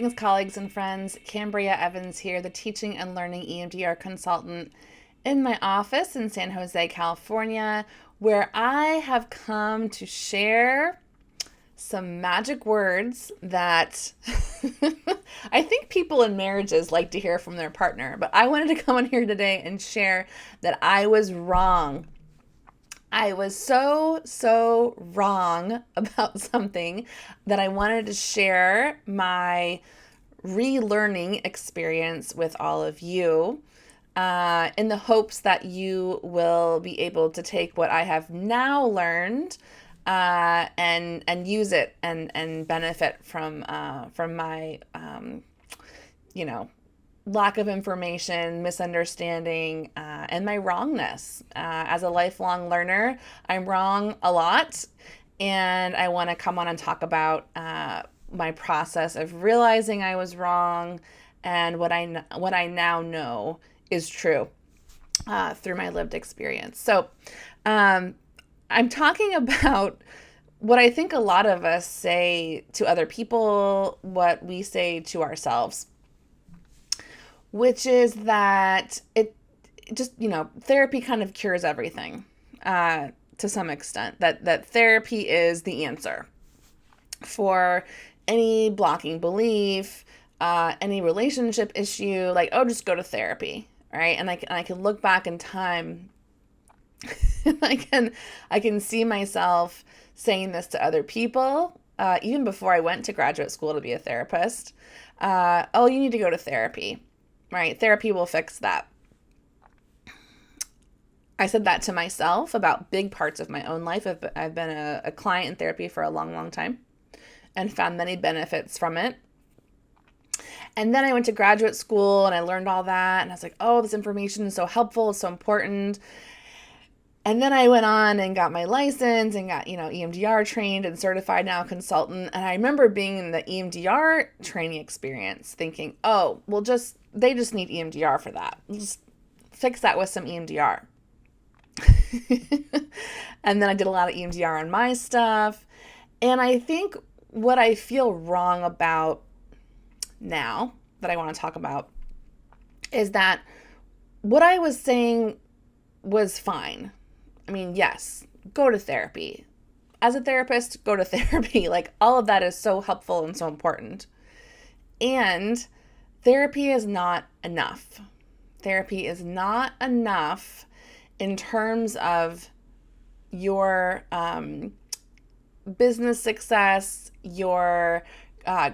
Greetings, colleagues and friends. Kambria Evans here, the teaching and learning EMDR consultant in my office in San Jose, California, where I have come to share some magic words that I think people in marriages like to hear from their partner. But I wanted to come on here today and share that I was wrong. I was so wrong about something that I wanted to share my relearning experience with all of you in the hopes that you will be able to take what I have now learned and use it and benefit from my lack of information, misunderstanding, and my wrongness. As a lifelong learner, I'm wrong a lot, and I want to come on and talk about my process of realizing I was wrong and what I now know is true through my lived experience. So I'm talking about what I think a lot of us say to other people, what we say to ourselves, which is that it just, therapy kind of cures everything to some extent, that therapy is the answer for any blocking belief, any relationship issue, like, oh, just go to therapy, right? And I can look back in time. I can see myself saying this to other people, even before I went to graduate school to be a therapist. Oh, you need to go to therapy. Right? Therapy will fix that. I said that to myself about big parts of my own life. I've been a client in therapy for a long time and found many benefits from it. And then I went to graduate school and I learned all that. And I was like, oh, this information is so helpful. It's so important. And then I went on and got my license and got, EMDR trained and certified now consultant. And I remember being in the EMDR training experience thinking, oh, well, they just need EMDR for that. Just fix that with some EMDR. And then I did a lot of EMDR on my stuff. And I think what I feel wrong about now that I want to talk about is that what I was saying was fine. I mean, yes, go to therapy. As a therapist, go to therapy. Like, all of that is so helpful and so important. And therapy is not enough. Therapy is not enough in terms of your business success, your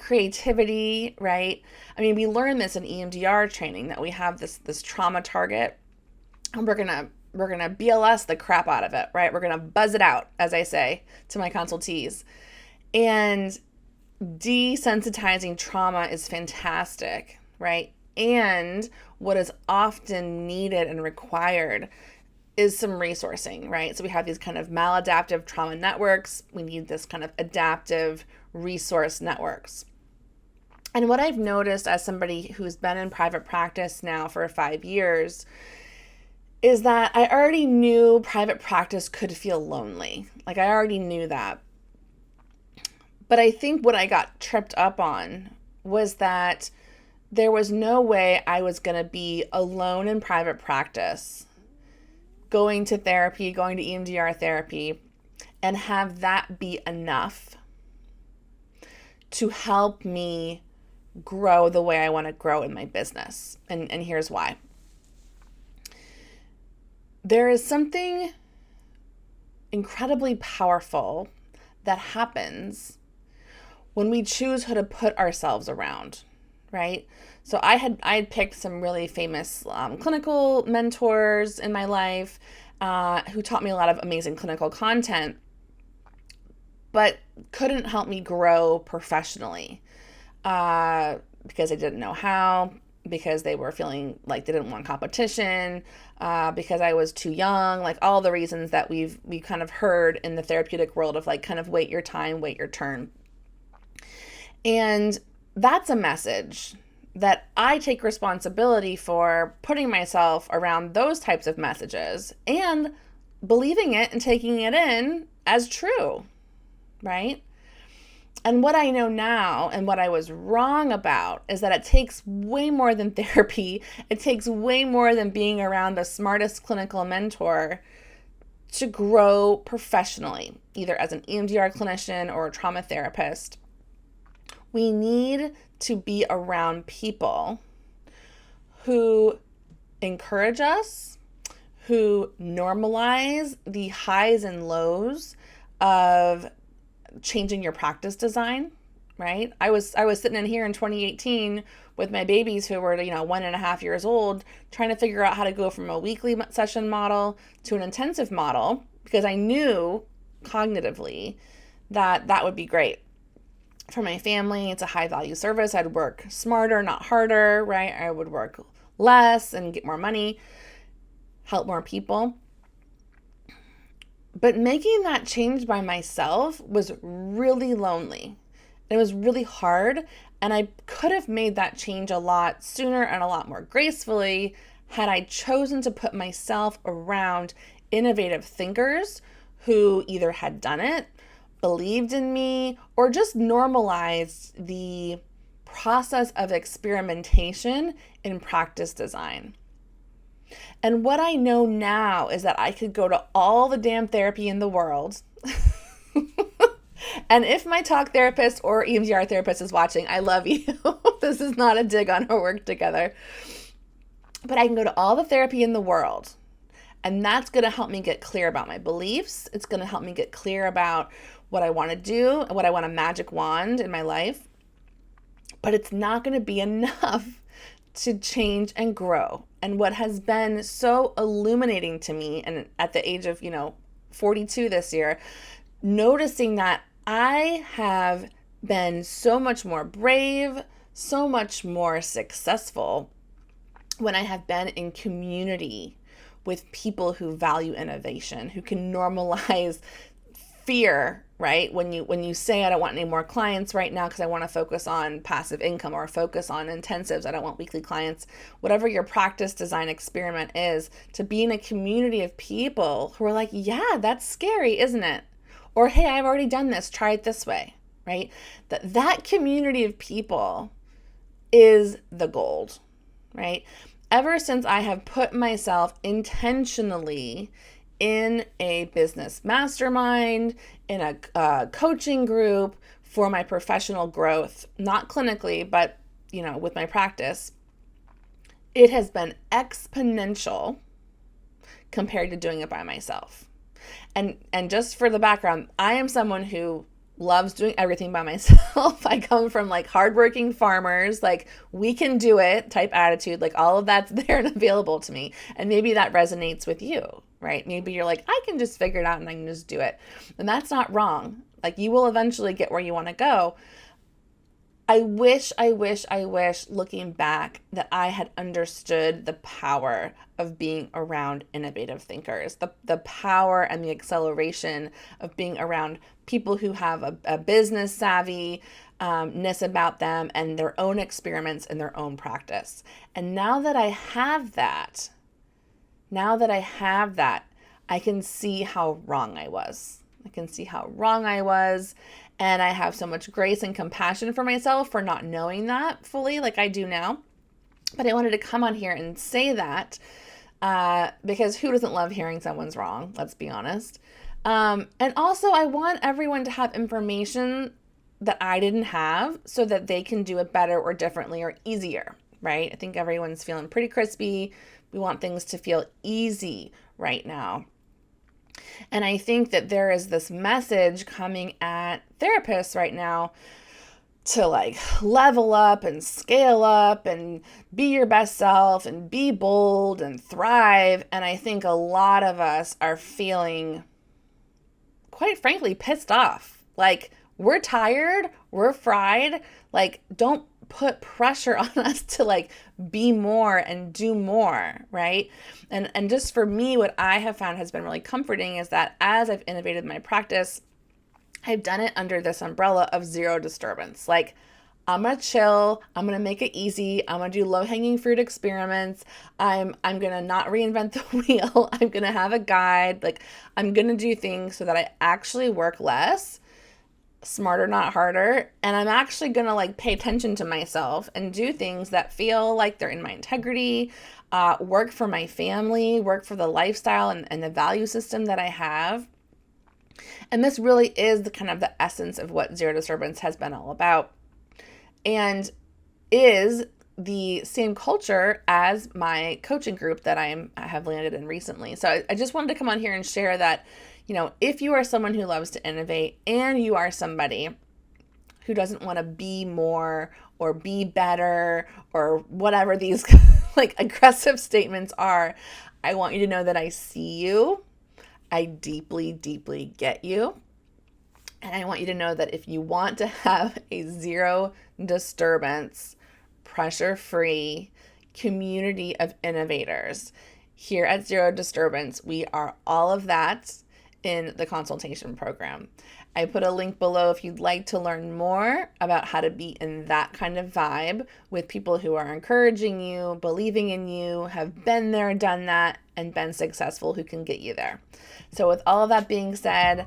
creativity, right? I mean, we learn this in EMDR training that we have this trauma target, and we're gonna BLS the crap out of it, right? We're gonna buzz it out, as I say to my consultees. And desensitizing trauma is fantastic, right? And what is often needed and required is some resourcing, right? So we have these kind of maladaptive trauma networks. We need this kind of adaptive resource networks. And what I've noticed as somebody who's been in private practice now for 5 years is that I already knew private practice could feel lonely. Like, I already knew that. But I think what I got tripped up on was that there was no way I was going to be alone in private practice, going to therapy, going to EMDR therapy, and have that be enough to help me grow the way I want to grow in my business. And here's why. There is something incredibly powerful that happens when we choose who to put ourselves around, right? So I had picked some really famous clinical mentors in my life who taught me a lot of amazing clinical content, but couldn't help me grow professionally because I didn't know how, because they were feeling like they didn't want competition, because I was too young, like all the reasons that we kind of heard in the therapeutic world of like kind of wait your time, wait your turn. And that's a message that I take responsibility for, putting myself around those types of messages and believing it and taking it in as true, right? And what I know now and what I was wrong about is that it takes way more than therapy. It takes way more than being around the smartest clinical mentor to grow professionally, either as an EMDR clinician or a trauma therapist. We need to be around people who encourage us, who normalize the highs and lows of changing your practice design, right? I was sitting in here in 2018 with my babies who were 1.5 years old, trying to figure out how to go from a weekly session model to an intensive model, because I knew cognitively that that would be great for my family. It's a high value service. I'd work smarter, not harder, right? I would work less and get more money, help more people. But making that change by myself was really lonely. It was really hard. And I could have made that change a lot sooner and a lot more gracefully had I chosen to put myself around innovative thinkers who either had done it, believed in me, or just normalized the process of experimentation in practice design. And what I know now is that I could go to all the damn therapy in the world. And if my talk therapist or EMDR therapist is watching, I love you. This is not a dig on our work together. But I can go to all the therapy in the world. And that's going to help me get clear about my beliefs. It's going to help me get clear about what I want to do, what I want a magic wand in my life. But it's not going to be enough to change and grow. And what has been so illuminating to me, and at the age of 42 this year, noticing that I have been so much more brave, so much more successful when I have been in community with people who value innovation, who can normalize fear, right? When you say, I don't want any more clients right now because I want to focus on passive income or focus on intensives, I don't want weekly clients, whatever your practice design experiment is, to be in a community of people who are like, yeah, that's scary, isn't it? Or, hey, I've already done this, try it this way, right? That community of people is the gold, right? Ever since I have put myself intentionally in a business mastermind, in a coaching group for my professional growth, not clinically, but with my practice, it has been exponential compared to doing it by myself. And just for the background, I am someone who loves doing everything by myself. I come from hardworking farmers, we can do it type attitude, all of that's there and available to me. And maybe that resonates with you, right? Maybe you're like, I can just figure it out and I can just do it. And that's not wrong. You will eventually get where you want to go. I wish, looking back, that I had understood the power of being around innovative thinkers, the power and the acceleration of being around people who have a business savvy-ness about them and their own experiments in their own practice. And now that I have that, I can see how wrong I was. And I have so much grace and compassion for myself for not knowing that fully like I do now. But I wanted to come on here and say that because who doesn't love hearing someone's wrong? Let's be honest. And also, I want everyone to have information that I didn't have so that they can do it better or differently or easier, right? I think everyone's feeling pretty crispy. We want things to feel easy right now. And I think that there is this message coming at therapists right now to level up and scale up and be your best self and be bold and thrive. And I think a lot of us are feeling, quite frankly, pissed off. We're tired, we're fried. Don't put pressure on us to be more and do more, right? And just for me, what I have found has been really comforting is that as I've innovated my practice, I've done it under this umbrella of zero disturbance. I'm gonna chill, I'm gonna make it easy, I'm gonna do low-hanging fruit experiments, I'm gonna not reinvent the wheel, I'm gonna have a guide, I'm gonna do things so that I actually work less, smarter, not harder. And I'm actually going to like pay attention to myself and do things that feel like they're in my integrity, work for my family, work for the lifestyle and the value system that I have. And this really is the kind of the essence of what Zero Disturbance has been all about, and is the same culture as my coaching group that I have landed in recently. So I just wanted to come on here and share that, if you are someone who loves to innovate and you are somebody who doesn't want to be more or be better or whatever these like aggressive statements are, I want you to know that I see you. I deeply, deeply get you. And I want you to know that if you want to have a zero disturbance, pressure-free community of innovators, here at Zero Disturbance, we are all of that in the consultation program. I put a link below if you'd like to learn more about how to be in that kind of vibe with people who are encouraging you, believing in you, have been there, done that, and been successful, who can get you there. So with all of that being said,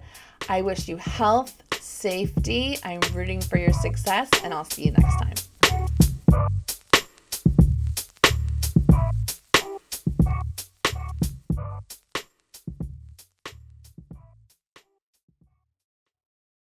I wish you health, safety. I'm rooting for your success, and I'll see you next time.